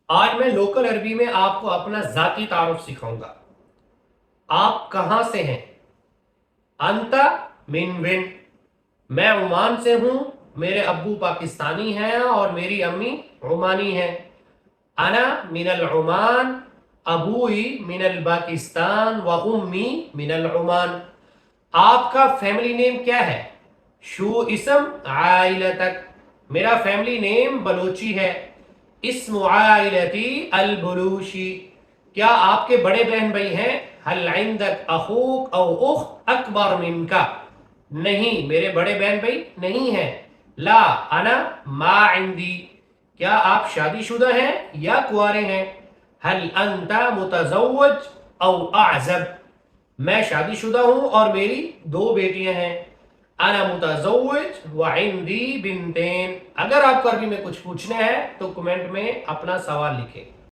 आज मैं लोकल अरबी में आपको अपना ज़ाती तारुफ सिखाऊंगा। आप कहां से हैं? अंता मिन विन, मैं ओमान से हूं, मेरे अब्बू पाकिस्तानी हैं और मेरी अम्मी ओमानी हैं। अना मिनल ओमान, अबूई मिनल पाकिस्तान व उम्मी मिनल ओमान। आपका फैमिली नेम क्या है? शू इसम आइलतक, मेरा फैमिली नेम बलोची है। इस्मु आइलती अल बलूशी, क्या आपके बड़े बहन भाई हैं? हल इंदक अखूक औ उख्त अकबर मिनका, नहीं मेरे बड़े बहन भाई नहीं हैं। ला अना मा इंदी, क्या आप शादीशुदा हैं या कुंवारे हैं? हल अंता मुतज़व्वज औ अज़ब, मैं शादीशुदा हूं और मेरी दो बेटियां हैं। अना मुतज़व्विज व इंदी बिनतेन। अगर आपको अरबी में कुछ पूछना है तो कमेंट में अपना सवाल लिखें।